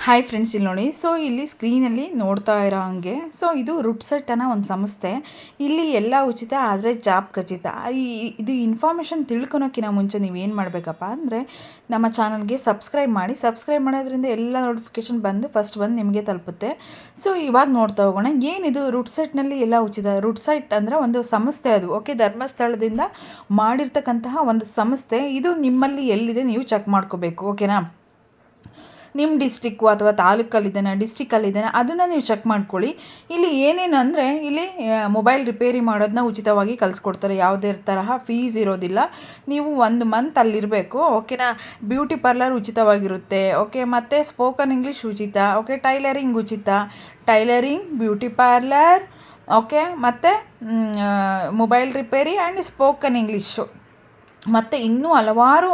Hi friends, ಇಲ್ಲಿ ನೋಡಿ. So ಇಲ್ಲಿ ಸ್ಕ್ರೀನಲ್ಲಿ ನೋಡ್ತಾ ಇರೋ ಹಾಗೆ ಇದು ರುಟ್ಸೆಟ್ ಅನ್ನೋ ಒಂದು ಸಂಸ್ಥೆ. ಇಲ್ಲಿ ಎಲ್ಲ ಉಚಿತ, ಆದರೆ ಜಾಬ್ ಖಚಿತ. ಇದು ಇನ್ಫಾರ್ಮೇಷನ್ ತಿಳ್ಕೊಳೋಕ್ಕಿಂತ ಮುಂಚೆ ನೀವೇನು ಮಾಡಬೇಕಪ್ಪ ಅಂದರೆ ನಮ್ಮ ಚಾನಲ್ಗೆ ಸಬ್ಸ್ಕ್ರೈಬ್ ಮಾಡಿ. ಸಬ್ಸ್ಕ್ರೈಬ್ ಮಾಡೋದ್ರಿಂದ ಎಲ್ಲ ನೋಟಿಫಿಕೇಷನ್ ಫಸ್ಟ್ ಬಂದು ನಿಮಗೆ ತಲುಪುತ್ತೆ. ಸೊ ಇವಾಗ ನೋಡ್ತಾ ಹೋಗೋಣ, ಏನಿದು ರುಟ್ಸೆಟ್ನಲ್ಲಿ ಎಲ್ಲ ಉಚಿತ. ರುಟ್ಸೆಟ್ ಅಂದರೆ ಒಂದು ಸಂಸ್ಥೆ, ಅದು ಓಕೆ, ಧರ್ಮಸ್ಥಳದಿಂದ ಮಾಡಿರ್ತಕ್ಕಂತಹ ಒಂದು ಸಂಸ್ಥೆ. ಇದು ನಿಮ್ಮಲ್ಲಿ ಎಲ್ಲಿದೆ ನೀವು ಚೆಕ್ ಮಾಡ್ಕೋಬೇಕು, ಓಕೆನಾ. ನಿಮ್ಮ ಡಿಸ್ಟಿಕ್ಕು ಅಥವಾ ತಾಲೂಕಲ್ಲಿದ್ದಾನೆ, ಡಿಸ್ಟಿಕ್ಕಲ್ಲಿದ್ದಾನೆ, ಅದನ್ನು ನೀವು ಚೆಕ್ ಮಾಡ್ಕೊಳ್ಳಿ. ಇಲ್ಲಿ ಏನೇನು ಅಂದರೆ, ಇಲ್ಲಿ ಮೊಬೈಲ್ ರಿಪೇರಿ ಮಾಡೋದನ್ನ ಉಚಿತವಾಗಿ ಕಲಿಸ್ಕೊಡ್ತಾರೆ. ಯಾವುದೇ ತರಹ ಫೀಸ್ ಇರೋದಿಲ್ಲ. ನೀವು 1 ಮಂತ್ ಅಲ್ಲಿರಬೇಕು, ಓಕೆನಾ. ಬ್ಯೂಟಿ ಪಾರ್ಲರ್ ಉಚಿತವಾಗಿರುತ್ತೆ, ಓಕೆ. ಮತ್ತು ಸ್ಪೋಕನ್ ಇಂಗ್ಲೀಷ್ ಉಚಿತ, ಓಕೆ. ಟೈಲರಿಂಗ್ ಉಚಿತ, ಟೈಲರಿಂಗ್, ಬ್ಯೂಟಿ ಪಾರ್ಲರ್, ಓಕೆ. ಮತ್ತು mobile repair and spoken English, ಮತ್ತು ಇನ್ನೂ ಹಲವಾರು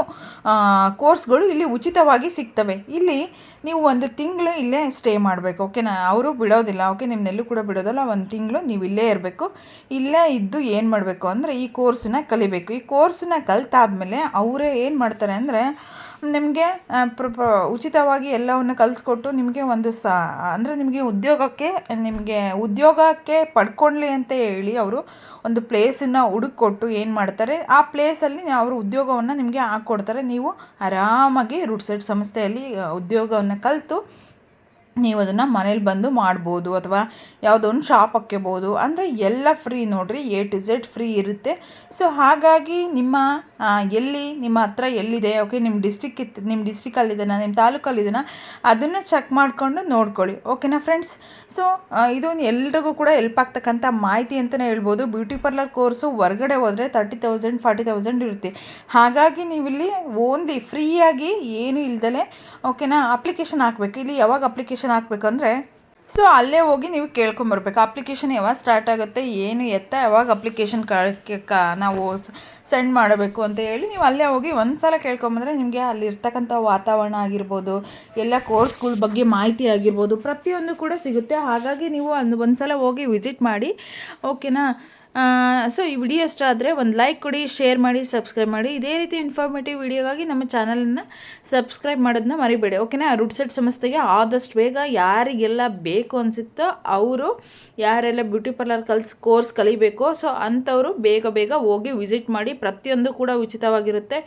ಕೋರ್ಸ್ಗಳು ಇಲ್ಲಿ ಉಚಿತವಾಗಿ ಸಿಗ್ತವೆ. ಇಲ್ಲಿ ನೀವು 1 ತಿಂಗಳು ಇಲ್ಲೇ ಸ್ಟೇ ಮಾಡಬೇಕು, ಓಕೆನಾ. ಅವರು ಬಿಡೋದಿಲ್ಲ, ಓಕೆ. ನಿಮ್ಮನ್ನೆಲ್ಲೂ ಕೂಡ ಬಿಡೋದಿಲ್ಲ. 1 ತಿಂಗಳು ನೀವು ಇಲ್ಲೇ ಇರಬೇಕು. ಇಲ್ಲೇ ಇದ್ದು ಏನು ಮಾಡಬೇಕು ಅಂದರೆ ಈ ಕೋರ್ಸನ್ನ ಕಲಿಬೇಕು. ಈ ಕೋರ್ಸನ್ನ ಕಲಿತಾದ್ಮೇಲೆ ಅವರೇ ಏನು ಮಾಡ್ತಾರೆ ಅಂದರೆ ನಿಮಗೆ ಉಚಿತವಾಗಿ ಎಲ್ಲವನ್ನು ಕಲಿಸ್ಕೊಟ್ಟು ನಿಮಗೆ ಅಂದರೆ ಉದ್ಯೋಗಕ್ಕೆ ಪಡ್ಕೊಳ್ಳಿ ಅಂತ ಹೇಳಿ ಅವರು ಒಂದು ಪ್ಲೇಸನ್ನು ಹುಡುಕೊಟ್ಟು ಏನು ಮಾಡ್ತಾರೆ, ಆ ಪ್ಲೇಸಲ್ಲಿ ಅವರು ಉದ್ಯೋಗವನ್ನು ನಿಮಗೆ ಹಾಕ್ಕೊಡ್ತಾರೆ. ನೀವು ಆರಾಮಾಗಿ ರುಟ್ಸೆಟ್ ಸಂಸ್ಥೆಯಲ್ಲಿ ಉದ್ಯೋಗವನ್ನು ಕಲಿತು ನೀವು ಅದನ್ನು ಮನೇಲಿ ಬಂದು ಮಾಡ್ಬೋದು, ಅಥವಾ ಯಾವುದೋ ಒಂದು ಶಾಪ್ ಹಾಕ್ಕೋಬೋದು. ಅಂದರೆ ಎಲ್ಲ ಫ್ರೀ ನೋಡಿರಿ, A to Z ಫ್ರೀ ಇರುತ್ತೆ. ಸೊ ಹಾಗಾಗಿ ನಿಮ್ಮ ನಿಮ್ಮ ಹತ್ರ ಎಲ್ಲಿದೆ, ಓಕೆ, ನಿಮ್ಮ ಡಿಸ್ಟಿಕಲ್ಲಿದ್ದಾನ, ನಿಮ್ಮ ತಾಲೂಕಲ್ಲಿದ್ದಾನ, ಅದನ್ನು ಚೆಕ್ ಮಾಡಿಕೊಂಡು ನೋಡ್ಕೊಳ್ಳಿ, ಓಕೆನಾ ಫ್ರೆಂಡ್ಸ್. ಸೊ ಇದು ಎಲ್ರಿಗೂ ಕೂಡ ಹೆಲ್ಪ್ ಆಗ್ತಕ್ಕಂಥ ಮಾಹಿತಿ ಅಂತಲೇ ಹೇಳ್ಬೋದು. ಬ್ಯೂಟಿ ಪಾರ್ಲರ್ ಕೋರ್ಸು ಹೊರಗಡೆ ಹೋದರೆ 30,000 40,000 ಇರುತ್ತೆ. ಹಾಗಾಗಿ ನೀವಿಲ್ಲಿ ಓನ್ಲಿ ಫ್ರೀಯಾಗಿ ಏನು ಇಲ್ದಲೆ, ಓಕೆನಾ, ಅಪ್ಲಿಕೇಶನ್ ಹಾಕಬೇಕು. ಇಲ್ಲಿ ಯಾವಾಗ ಅಪ್ಲಿಕೇಶನ್ ಹಾಕಬೇಕು ಅಂದರೆ, ಸೊ ಅಲ್ಲೇ ಹೋಗಿ ನೀವು ಕೇಳ್ಕೊಂಬರ್ಬೇಕು. ಅಪ್ಲಿಕೇಶನ್ ಯಾವಾಗ ಸ್ಟಾರ್ಟ್ ಆಗುತ್ತೆ, ಏನು ಎತ್ತ, ಯಾವಾಗ ಅಪ್ಲಿಕೇಶನ್ ನಾವು ಸೆಂಡ್ ಮಾಡಬೇಕು ಅಂತ ಹೇಳಿ ನೀವು ಅಲ್ಲೇ ಹೋಗಿ ಒಂದು ಸಲ ಕೇಳ್ಕೊಂಬಂದರೆ ನಿಮಗೆ ಅಲ್ಲಿ ಇರ್ತಕ್ಕಂಥ ವಾತಾವರಣ ಆಗಿರ್ಬೋದು, ಎಲ್ಲ ಕೋರ್ಸ್ಗಳ ಬಗ್ಗೆ ಮಾಹಿತಿ ಆಗಿರ್ಬೋದು, ಪ್ರತಿಯೊಂದು ಕೂಡ ಸಿಗುತ್ತೆ. ಹಾಗಾಗಿ ನೀವು ಒಂದು ಸಲ ಹೋಗಿ ವಿಸಿಟ್ ಮಾಡಿ, ಓಕೆನಾ. ಸೊ ಈ ವಿಡಿಯೋ ಇಷ್ಟ ಆದರೆ ಒಂದು ಲೈಕ್ ಕೊಡಿ, ಶೇರ್ ಮಾಡಿ, ಸಬ್ಸ್ಕ್ರೈಬ್ ಮಾಡಿ. ಇದೇ ರೀತಿ ಇನ್ಫಾರ್ಮೇಟಿವ್ ವಿಡಿಯೋಗಾಗಿ ನಮ್ಮ ಚಾನಲನ್ನು ಸಬ್ಸ್ಕ್ರೈಬ್ ಮಾಡೋದನ್ನ ಮರಿಬೇಡಿ, ಓಕೆನಾ. ರುಟ್ಸೆಟ್ ಸಂಸ್ಥೆಗೆ ಆದಷ್ಟು ಬೇಗ ಯಾರಿಗೆಲ್ಲ ಬೇಕು ಅನಿಸುತ್ತೋ ಅವರು, ಯಾರೆಲ್ಲ ಬ್ಯೂಟಿ ಪಾರ್ಲರ್ ಕೋರ್ಸ್ ಕಲಿಬೇಕೋ, ಸೊ ಅಂಥವರು ಬೇಗ ಹೋಗಿ ವಿಸಿಟ್ ಮಾಡಿ. ಪ್ರತಿಯೊಂದು ಕೂಡ ಉಚಿತವಾಗಿರುತ್ತೆ.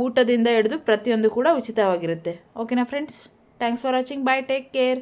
ಊಟದಿಂದ ಹಿಡಿದು ಪ್ರತಿಯೊಂದು ಕೂಡ ಉಚಿತವಾಗಿರುತ್ತೆ, ಓಕೆನಾ friends. Thanks for watching. Bye, take care.